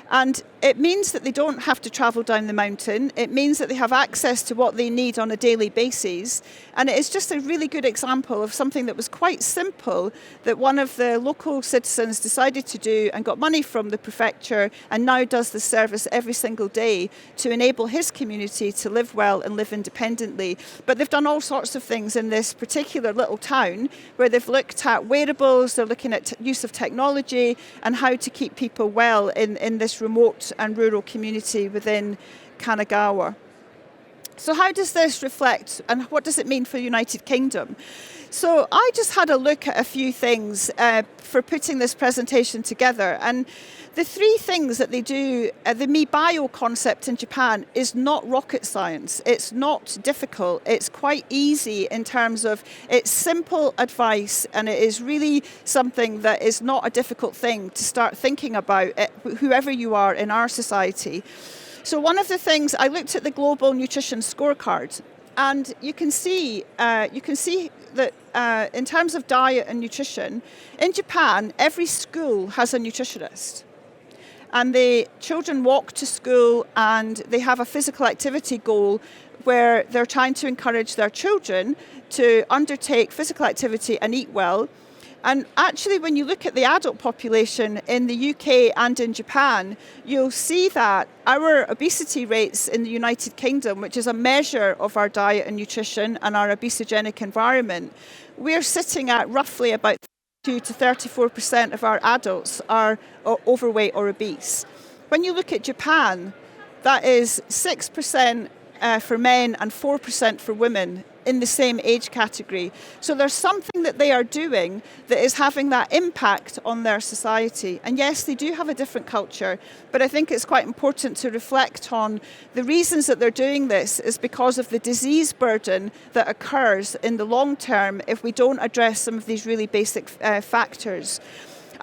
And it means that they don't have to travel down the mountain. It means that they have access to what they need on a daily basis. And it is just a really good example of something that was quite simple that one of the local citizens decided to do and got money from the prefecture and now does the service every single day to enable his community to live well and live independently. But they've done all sorts of things in this particular little town where they've looked at wearables, they're looking at use of technology and how to keep people well in this remote and rural community within Kanagawa. So how does this reflect and what does it mean for the United Kingdom? So I just had a look at a few things for putting this presentation together, and the 3 things that they do, the MiBio concept in Japan is not rocket science. It's not difficult. It's quite easy in terms of it's simple advice, and it is really something that is not a difficult thing to start thinking about, whoever you are in our society. So one of the things, I looked at the Global Nutrition Scorecard, and you can see that in terms of diet and nutrition, in Japan, every school has a nutritionist. And the children walk to school and they have a physical activity goal where they're trying to encourage their children to undertake physical activity and eat well. And actually, when you look at the adult population in the UK and in Japan, you'll see that our obesity rates in the United Kingdom, which is a measure of our diet and nutrition and our obesogenic environment, we're sitting at roughly about 32 to 34% of our adults are overweight or obese. When you look at Japan, that is 6% for men and 4% for women in the same age category. So there's something that they are doing that is having that impact on their society. And yes, they do have a different culture, but I think it's quite important to reflect on the reasons that they're doing this is because of the disease burden that occurs in the long term if we don't address some of these really basic factors.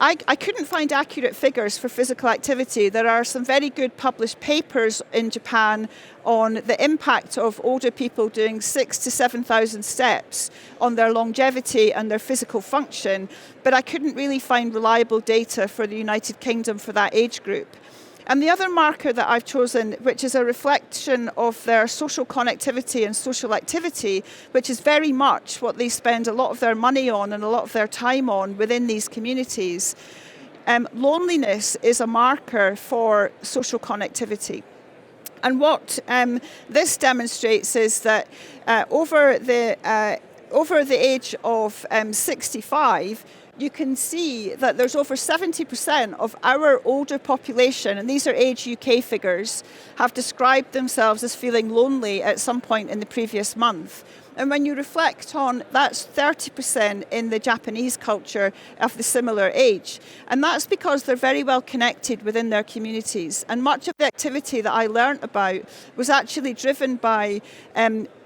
I couldn't find accurate figures for physical activity. There are some very good published papers in Japan on the impact of older people doing 6,000 to 7,000 steps on their longevity and their physical function, but I couldn't really find reliable data for the United Kingdom for that age group. And the other marker that I've chosen, which is a reflection of their social connectivity and social activity, which is very much what they spend a lot of their money on and a lot of their time on within these communities. Loneliness is a marker for social connectivity. And what this demonstrates is that over the age of 65, you can see that there's over 70% of our older population, and these are Age UK figures, have described themselves as feeling lonely at some point in the previous month. And when you reflect on, that's 30% in the Japanese culture of the similar age. And that's because they're very well connected within their communities. And much of the activity that I learned about was actually driven by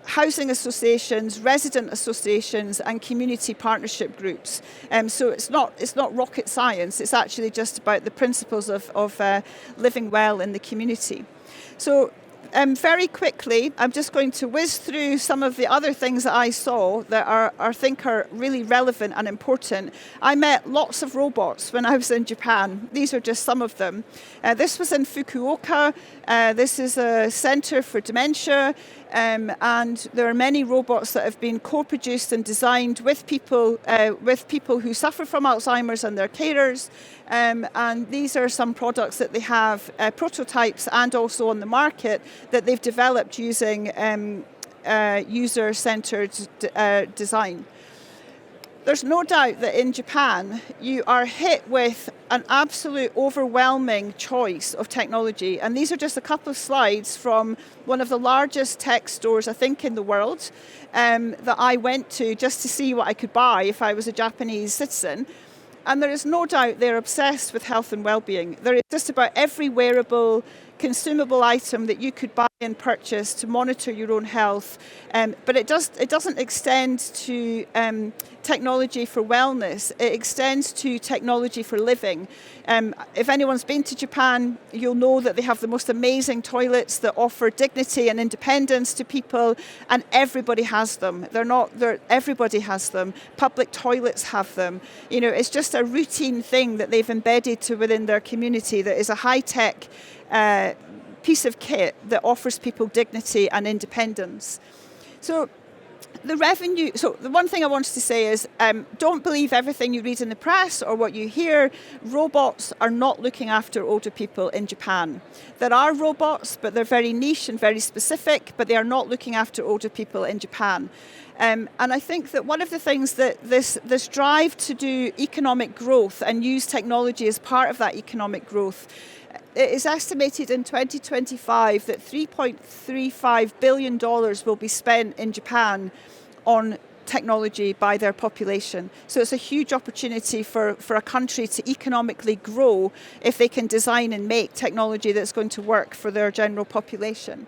housing associations, resident associations, and community partnership groups. So it's not rocket science. It's actually just about the principles of living well in the community. So very quickly, I'm just going to whiz through some of the other things that I saw that I think are really relevant and important. I met lots of robots when I was in Japan. These are just some of them. This was in Fukuoka. This is a center for dementia. And there are many robots that have been co-produced and designed with people who suffer from Alzheimer's and their carers. And these are some products that they have, prototypes and also on the market, that they've developed using user-centered design. There's no doubt that in Japan, you are hit with an absolute overwhelming choice of technology. And these are just a couple of slides from one of the largest tech stores, I think, in the world, that I went to just to see what I could buy if I was a Japanese citizen. And there is no doubt they're obsessed with health and well-being. There is just about every wearable, consumable item that you could buy and purchase to monitor your own health. But it doesn't extend to technology for wellness. It extends to technology for living. If anyone's been to Japan, you'll know that they have the most amazing toilets that offer dignity and independence to people, and everybody has them. Everybody has them. Public toilets have them. You know, it's just a routine thing that they've embedded within their community that is a high-tech piece of kit that offers people dignity and independence. So the one thing I wanted to say is, don't believe everything you read in the press or what you hear. Robots are not looking after older people in Japan. There are robots, but they're very niche and very specific, but they are not looking after older people in Japan. And I think that one of the things that this drive to do economic growth and use technology as part of that economic growth, it is estimated in 2025 that $3.35 billion will be spent in Japan on technology by their population. So it's a huge opportunity for a country to economically grow if they can design and make technology that's going to work for their general population.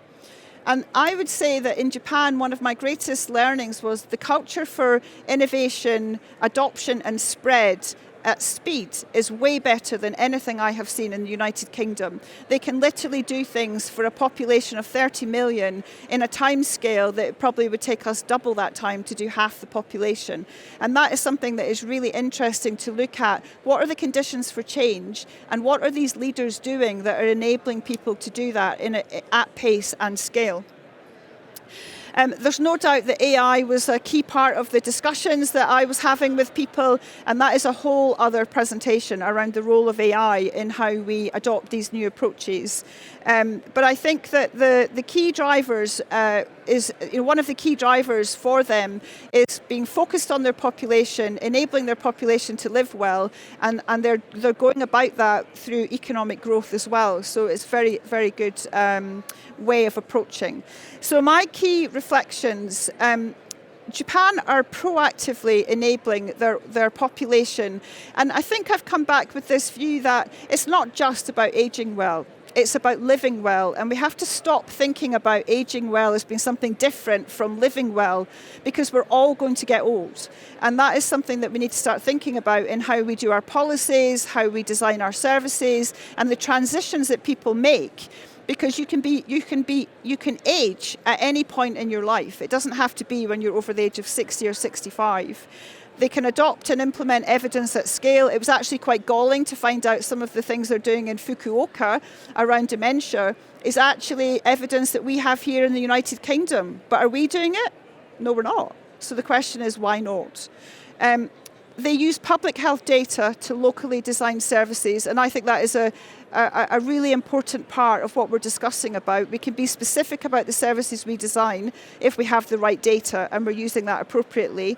And I would say that in Japan, one of my greatest learnings was the culture for innovation, adoption and spread at speed is way better than anything I have seen in the United Kingdom. They can literally do things for a population of 30 million in a time scale that probably would take us double that time to do half the population. And that is something that is really interesting to look at. What are the conditions for change, and what are these leaders doing that are enabling people to do that at pace and scale? There's no doubt that AI was a key part of the discussions that I was having with people, and that is a whole other presentation around the role of AI in how we adopt these new approaches. But I think that the key drivers one of the key drivers for them is being focused on their population, enabling their population to live well, and they're going about that through economic growth as well. So it's very, very good way of approaching. So my key reflections. Japan are proactively enabling their population, and I think I've come back with this view that it's not just about aging well. It's about living well, and we have to stop thinking about aging well as being something different from living well, because we're all going to get old. And that is something that we need to start thinking about in how we do our policies, how we design our services, and the transitions that people make. Because you can age at any point in your life. It doesn't have to be when you're over the age of 60 or 65. They can adopt and implement evidence at scale. It was actually quite galling to find out some of the things they're doing in Fukuoka around dementia is actually evidence that we have here in the United Kingdom. But are we doing it? No, we're not. So the question is, why not? They use public health data to locally design services, and I think that is a really important part of what we're discussing about. We can be specific about the services we design if we have the right data and we're using that appropriately.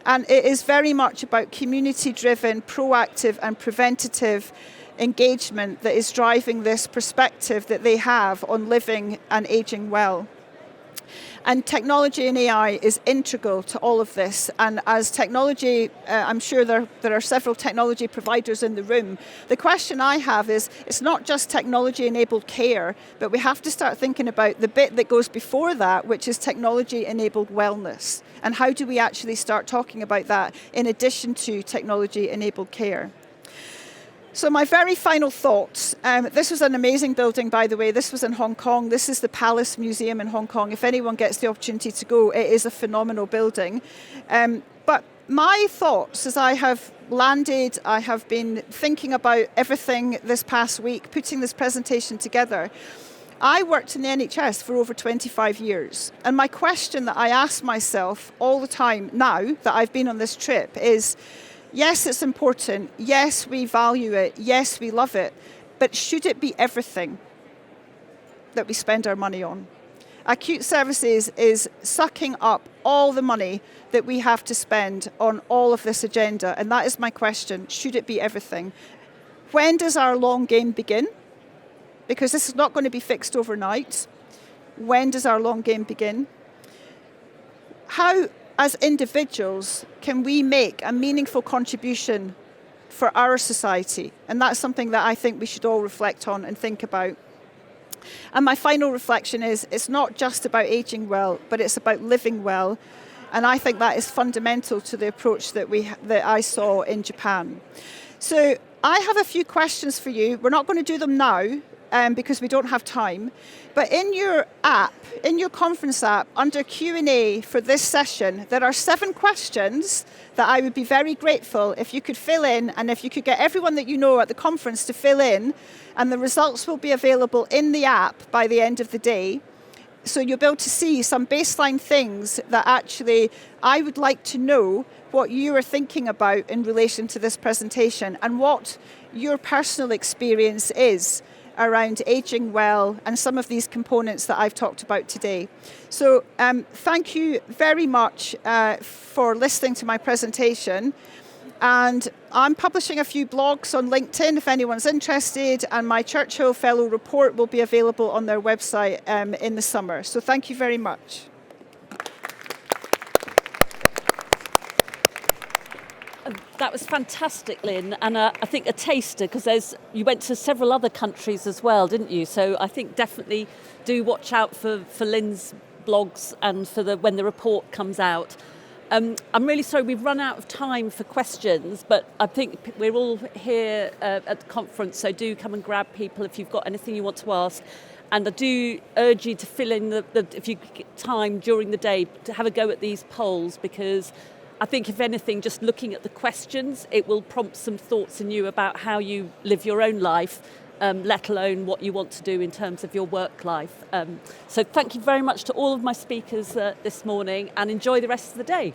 And it is very much about community-driven, proactive and preventative engagement that is driving this perspective that they have on living and aging well. And technology and AI is integral to all of this. And as technology, I'm sure there are several technology providers in the room. The question I have is, it's not just technology-enabled care, but we have to start thinking about the bit that goes before that, which is technology-enabled wellness. And how do we actually start talking about that in addition to technology-enabled care? So my very final thoughts. This was an amazing building, by the way. This was in Hong Kong. This is the Palace Museum in Hong Kong. If anyone gets the opportunity to go, it is a phenomenal building. But my thoughts as I have landed, I have been thinking about everything this past week, putting this presentation together. I worked in the NHS for over 25 years. And my question that I ask myself all the time now that I've been on this trip is, yes, it's important. Yes, we value it. Yes, we love it. But should it be everything that we spend our money on? Acute services is sucking up all the money that we have to spend on all of this agenda. And that is my question. Should it be everything? When does our long game begin? Because this is not going to be fixed overnight. When does our long game begin? How, as individuals, can we make a meaningful contribution for our society? And that's something that I think we should all reflect on and think about. And my final reflection is, it's not just about aging well, but it's about living well. And I think that is fundamental to the approach that I saw in Japan. So I have a few questions for you. We're not going to do them now, because we don't have time. But in your app, in your conference app, under Q&A for this session, there are 7 questions that I would be very grateful if you could fill in, and if you could get everyone that you know at the conference to fill in, and the results will be available in the app by the end of the day. So you'll be able to see some baseline things that actually I would like to know what you are thinking about in relation to this presentation, and what your personal experience is around aging well and some of these components that I've talked about today. So thank you very much for listening to my presentation. And I'm publishing a few blogs on LinkedIn if anyone's interested, and my Churchill Fellow report will be available on their website in the summer. So thank you very much. That was fantastic, Lynn, and I think a taster, because you went to several other countries as well, didn't you? So I think definitely do watch out for Lynn's blogs and for when the report comes out. I'm really sorry we've run out of time for questions, but I think we're all here at the conference, so do come and grab people if you've got anything you want to ask. And I do urge you to fill in if you get time during the day, to have a go at these polls, because I think, if anything, just looking at the questions, it will prompt some thoughts in you about how you live your own life, let alone what you want to do in terms of your work life. So thank you very much to all of my speakers this morning, and enjoy the rest of the day.